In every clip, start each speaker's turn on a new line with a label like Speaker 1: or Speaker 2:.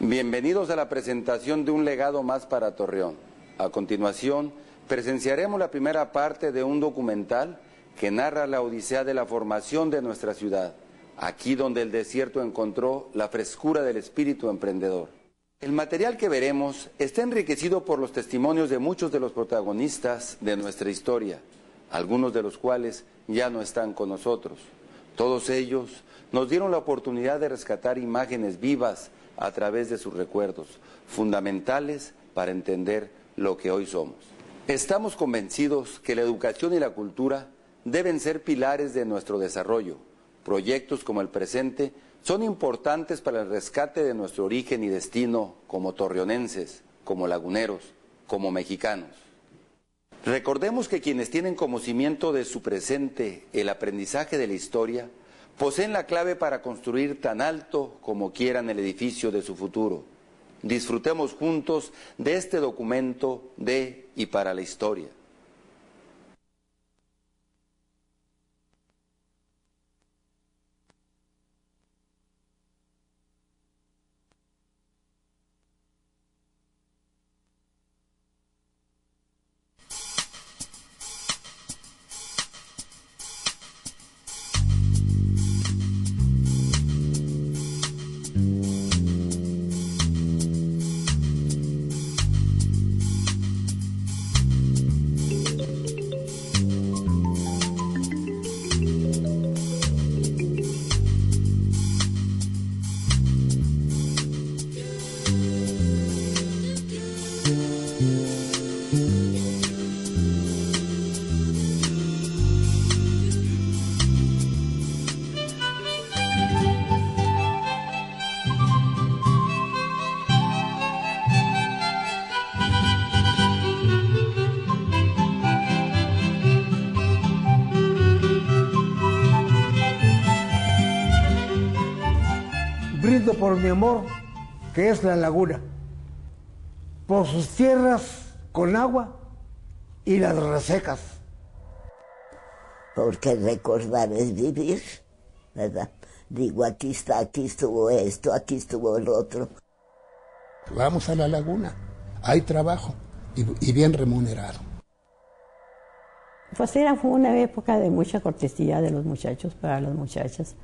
Speaker 1: Bienvenidos a la presentación de un legado más para Torreón. A continuación, presenciaremos la primera parte de un documental que narra la odisea de la formación de nuestra ciudad, aquí donde el desierto encontró la frescura del espíritu emprendedor. El material que veremos está enriquecido por los testimonios de muchos de los protagonistas de nuestra historia, algunos de los cuales ya no están con nosotros. Todos ellos nos dieron la oportunidad de rescatar imágenes vivas a través de sus recuerdos, fundamentales para entender lo que hoy somos. Estamos convencidos que la educación y la cultura deben ser pilares de nuestro desarrollo. Proyectos como el presente son importantes para el rescate de nuestro origen y destino como torreonenses, como laguneros, como mexicanos. Recordemos que quienes tienen como cimiento de su presente el aprendizaje de la historia, poseen la clave para construir tan alto como quieran el edificio de su futuro. Disfrutemos juntos de este documento de y para la historia.
Speaker 2: Brindo por mi amor, que es la laguna, por sus tierras con agua y las resecas.
Speaker 3: Porque recordar es vivir, ¿verdad? Digo, aquí está, aquí estuvo esto, aquí estuvo el otro.
Speaker 4: Vamos a la laguna, hay trabajo y bien remunerado.
Speaker 5: Pues fue una época de mucha cortesía de los muchachos para las muchachas.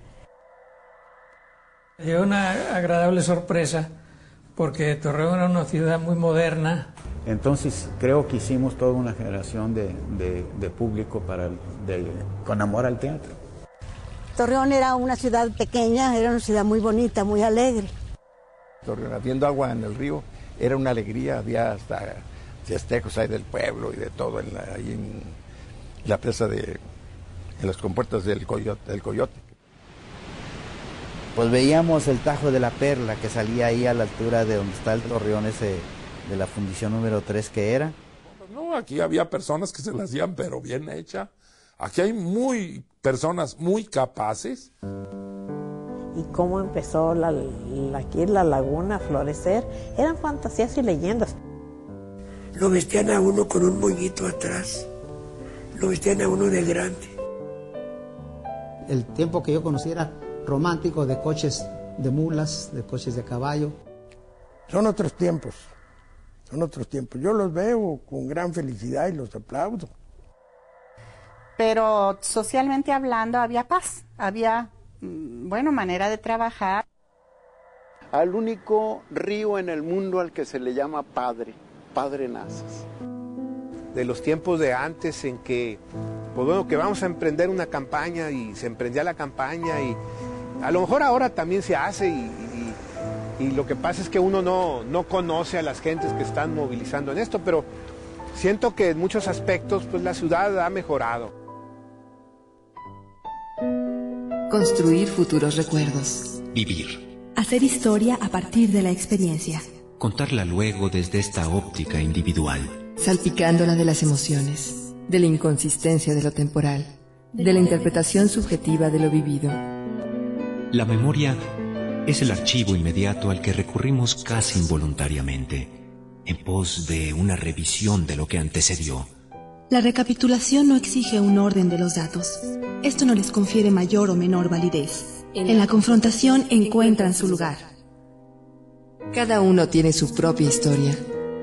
Speaker 6: Fue una agradable sorpresa porque Torreón era una ciudad muy moderna.
Speaker 7: Entonces creo que hicimos toda una generación de público con amor al teatro.
Speaker 8: Torreón era una ciudad pequeña, era una ciudad muy bonita, muy alegre.
Speaker 9: Torreón, habiendo agua en el río, era una alegría, había hasta festejos ahí del pueblo y de todo, ahí en la presa en las compuertas del Coyote.
Speaker 10: Pues veíamos el Tajo de la Perla que salía ahí a la altura de donde está el torreón ese de la fundición número 3 que era.
Speaker 11: No, aquí había personas que se la hacían pero bien hecha. Aquí hay personas muy capaces.
Speaker 12: Y cómo empezó aquí en la laguna a florecer, eran fantasías y leyendas.
Speaker 13: Lo vestían a uno con un moñito atrás, lo vestían a uno de grande.
Speaker 14: El tiempo que yo conocí era romántico, de coches de mulas, de coches de caballo.
Speaker 2: Son otros tiempos. Yo los veo con gran felicidad y los aplaudo.
Speaker 15: Pero socialmente hablando había paz, había, manera de trabajar.
Speaker 16: Al único río en el mundo al que se le llama Padre Nazas.
Speaker 17: De los tiempos de antes en que, que vamos a emprender una campaña y se emprendía la campaña y a lo mejor ahora también se hace y lo que pasa es que uno no conoce a las gentes que están movilizando en esto, pero siento que en muchos aspectos pues la ciudad ha mejorado.
Speaker 18: Construir futuros recuerdos.
Speaker 19: Vivir.
Speaker 18: Hacer historia a partir de la experiencia.
Speaker 19: Contarla luego desde esta óptica individual.
Speaker 18: Salpicándola de las emociones, de la inconsistencia de lo temporal, de la interpretación subjetiva de lo vivido.
Speaker 19: La memoria es el archivo inmediato al que recurrimos casi involuntariamente, en pos de una revisión de lo que antecedió.
Speaker 18: La recapitulación no exige un orden de los datos. Esto no les confiere mayor o menor validez. En la confrontación encuentran su lugar. Cada uno tiene su propia historia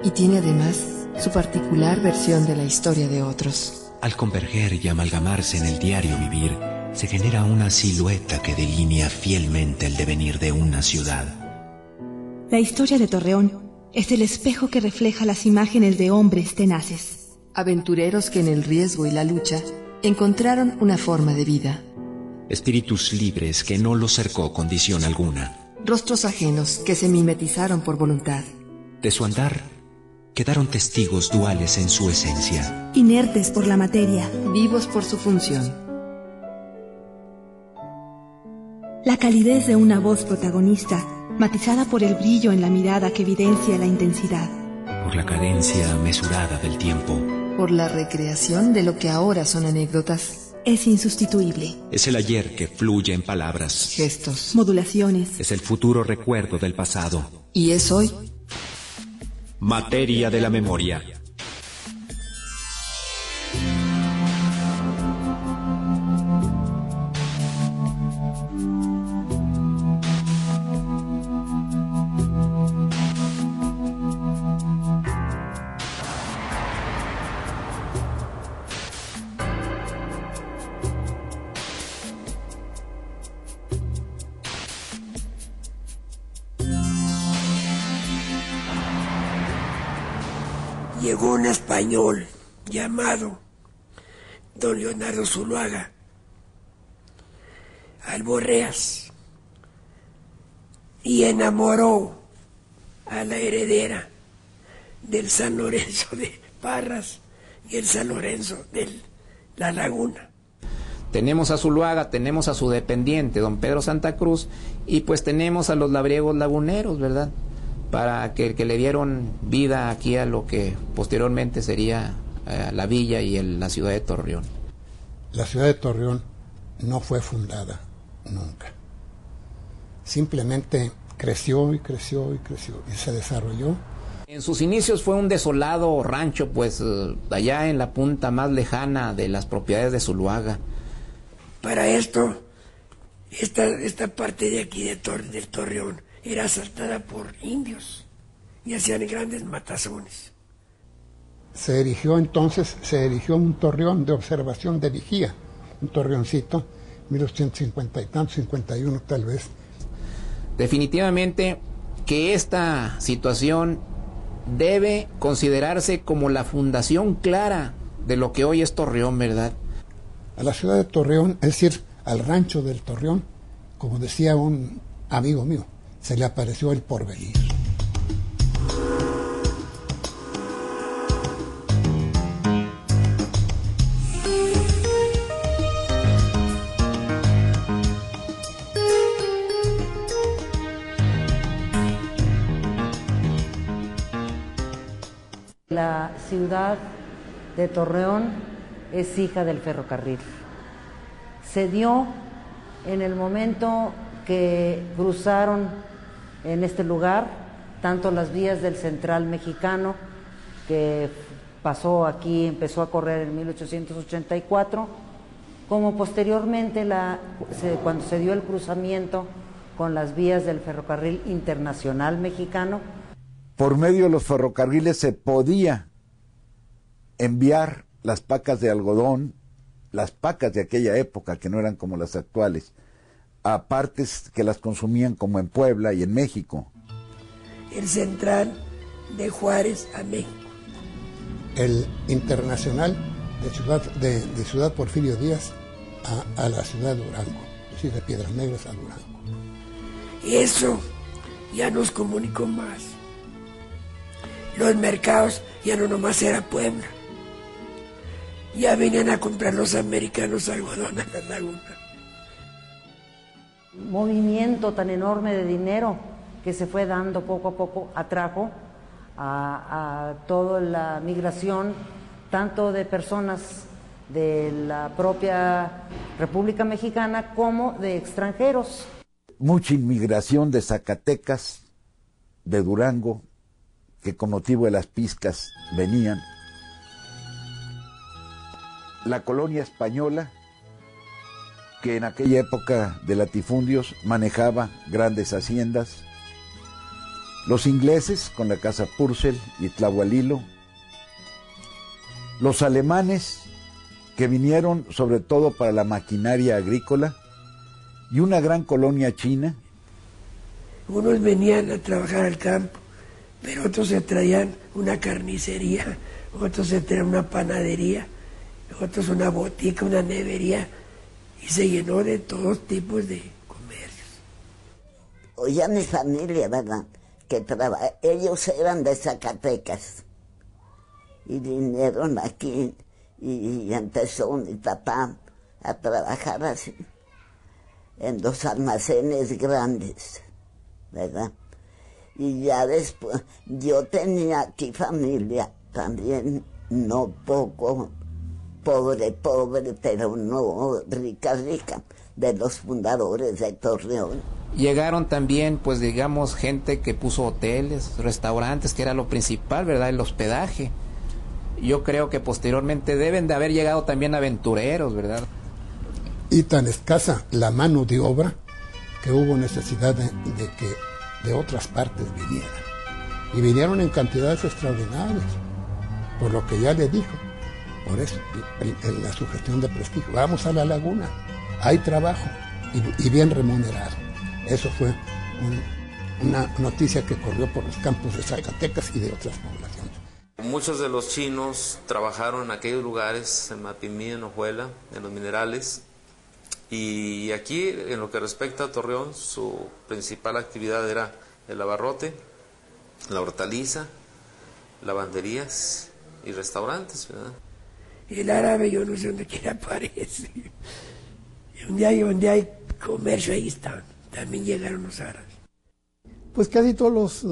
Speaker 18: y tiene además su particular versión de la historia de otros.
Speaker 19: Al converger y amalgamarse en el diario vivir, se genera una silueta que delinea fielmente el devenir de una ciudad.
Speaker 20: La historia de Torreón es el espejo que refleja las imágenes de hombres tenaces.
Speaker 18: Aventureros que en el riesgo y la lucha encontraron una forma de vida.
Speaker 19: Espíritus libres que no los cercó condición alguna.
Speaker 20: Rostros ajenos que se mimetizaron por voluntad.
Speaker 19: De su andar quedaron testigos duales en su esencia.
Speaker 20: Inertes por la materia.
Speaker 18: Vivos por su función.
Speaker 20: La calidez de una voz protagonista, matizada por el brillo en la mirada que evidencia la intensidad.
Speaker 19: Por la cadencia mesurada del tiempo.
Speaker 18: Por la recreación de lo que ahora son anécdotas.
Speaker 20: Es insustituible.
Speaker 19: Es el ayer que fluye en palabras.
Speaker 20: Gestos. Modulaciones.
Speaker 19: Es el futuro recuerdo del pasado.
Speaker 18: Y es hoy.
Speaker 19: Materia de la memoria.
Speaker 13: Llegó un español llamado don Leonardo Zuluaga, Alborreas, y enamoró a la heredera del San Lorenzo de Parras y el San Lorenzo de La Laguna.
Speaker 21: Tenemos a Zuluaga, tenemos a su dependiente, don Pedro Santa Cruz, y pues tenemos a los labriegos laguneros, ¿verdad? Para que le dieron vida aquí a lo que posteriormente sería la villa y la ciudad de Torreón.
Speaker 4: La ciudad de Torreón no fue fundada nunca. Simplemente creció y creció y creció y se desarrolló.
Speaker 21: En sus inicios fue un desolado rancho, pues allá en la punta más lejana de las propiedades de Zuluaga.
Speaker 13: Para esto, esta parte de aquí del Torreón era asaltada por indios y hacían grandes matazones.
Speaker 4: Se erigió un torreón de observación de vigía, un torreoncito, 1850 y tanto, 51 tal vez.
Speaker 21: Definitivamente que esta situación debe considerarse como la fundación clara de lo que hoy es Torreón, ¿verdad?
Speaker 4: A la ciudad de Torreón, es decir, al rancho del Torreón, como decía un amigo mío, se le apareció el porvenir.
Speaker 22: La ciudad de Torreón es hija del ferrocarril. Se dio en el momento que cruzaron en este lugar tanto las vías del Central Mexicano, que pasó aquí, empezó a correr en 1884, como posteriormente cuando se dio el cruzamiento con las vías del Ferrocarril Internacional Mexicano.
Speaker 23: Por medio de los ferrocarriles se podía enviar las pacas de algodón, las pacas de aquella época, que no eran como las actuales, a partes que las consumían como en Puebla y en México.
Speaker 13: El Central de Juárez a México.
Speaker 4: El Internacional de Ciudad Porfirio Díaz a la ciudad de Durango, es decir, de Piedras Negras a Durango.
Speaker 13: Eso ya nos comunicó más. Los mercados ya no nomás era Puebla. Ya venían a comprar los americanos algodón a la laguna.
Speaker 22: Movimiento tan enorme de dinero que se fue dando poco a poco atrajo a toda la migración, tanto de personas de la propia República Mexicana como de extranjeros.
Speaker 23: Mucha inmigración de Zacatecas, de Durango, que con motivo de las pizcas venían. La colonia española, que en aquella época de latifundios manejaba grandes haciendas, Los ingleses con la casa Purcell y Tlahualilo. Los alemanes que vinieron sobre todo para la maquinaria agrícola y una gran colonia china.
Speaker 13: Unos venían a trabajar al campo, pero otros se traían una carnicería, otros se traían una panadería, otros una botica, una nevería, y se llenó de todos tipos de comercios.
Speaker 1: Oye, mi familia, ¿verdad? Que ellos eran de Zacatecas y vinieron aquí y empezó mi papá a trabajar así en los almacenes grandes, ¿verdad? Y ya después, yo tenía aquí familia también, no poco, pobre, pero no rica, de los fundadores de Torreón.
Speaker 21: Llegaron también, pues digamos, gente que puso hoteles, restaurantes, que era lo principal, ¿verdad? El hospedaje. Yo creo que posteriormente deben de haber llegado también aventureros, ¿verdad?
Speaker 4: Y tan escasa la mano de obra que hubo necesidad de que de otras partes vinieran. Y vinieron en cantidades extraordinarias, por lo que ya le dijo. Por eso, la sugestión de prestigio. Vamos a la laguna, hay trabajo y bien remunerado. Eso fue una noticia que corrió por los campos de Zacatecas y de otras poblaciones.
Speaker 3: Muchos de los chinos trabajaron en aquellos lugares, en Mapimí, en Ojuela, en los minerales. Y aquí, en lo que respecta a Torreón, su principal actividad era el abarrote, la hortaliza, lavanderías y restaurantes, ¿verdad?
Speaker 13: El árabe, yo no sé dónde quiera aparece. Donde hay comercio, ahí están. También llegaron los árabes.
Speaker 5: Pues casi todos los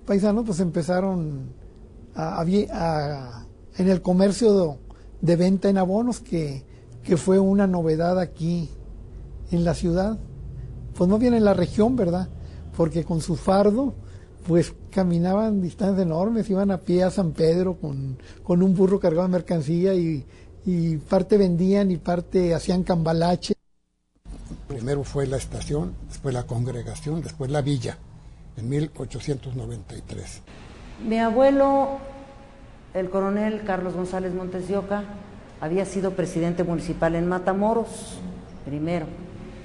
Speaker 5: paisanos pues empezaron en el comercio de venta en abonos, que fue una novedad aquí en la ciudad. Pues no bien en la región, ¿verdad? Porque con su fardo pues caminaban distancias enormes, iban a pie a San Pedro con un burro cargado de mercancía y parte vendían y parte hacían cambalache.
Speaker 4: Primero fue la estación, después la congregación, después la villa, en 1893.
Speaker 22: Mi abuelo, el coronel Carlos González Montes de Oca, había sido presidente municipal en Matamoros, primero.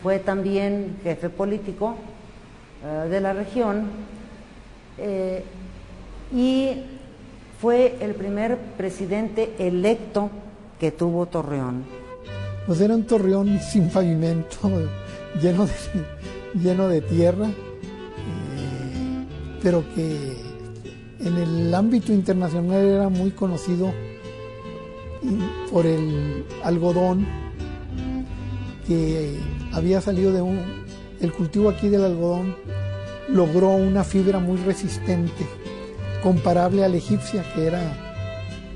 Speaker 22: Fue también jefe político de la región y fue el primer presidente electo que tuvo Torreón.
Speaker 5: Pues era un Torreón sin pavimento, lleno de tierra, pero que en el ámbito internacional era muy conocido por el algodón, que había salido el cultivo aquí del algodón logró una fibra muy resistente, comparable a la egipcia, que era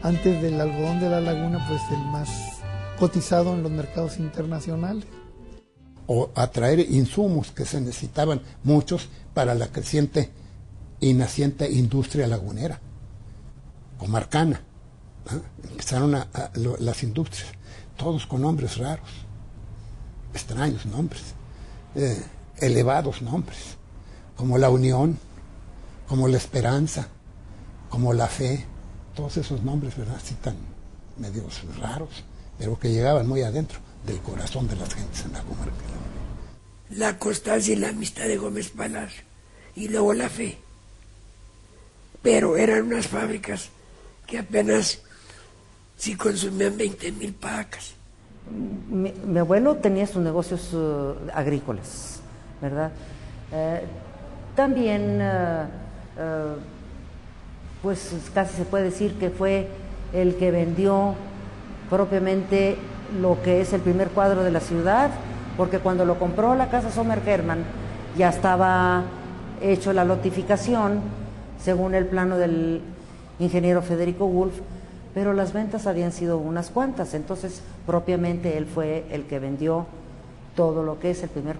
Speaker 5: antes del algodón de la laguna, pues el más cotizado en los mercados internacionales.
Speaker 4: O atraer insumos que se necesitaban muchos para la creciente y naciente industria lagunera, comarcana. Empezaron las industrias, todos con nombres raros, extraños nombres, elevados nombres, como la Unión, como la Esperanza, como la Fe, todos esos nombres, ¿verdad? Así tan medios raros, pero que llegaban muy adentro del corazón de las gentes en la comarca.
Speaker 13: La constancia y la amistad de Gómez Palacio, y luego la Fe. Pero eran unas fábricas que apenas sí consumían 20,000 pacas.
Speaker 22: Mi abuelo tenía sus negocios agrícolas, ¿verdad? También, pues casi se puede decir que fue el que vendió propiamente lo que es el primer cuadro de la ciudad, porque cuando lo compró la casa Sommer Hermann ya estaba hecho la lotificación según el plano del ingeniero Federico Wolf, pero las ventas habían sido unas cuantas, entonces propiamente él fue el que vendió todo lo que es el primer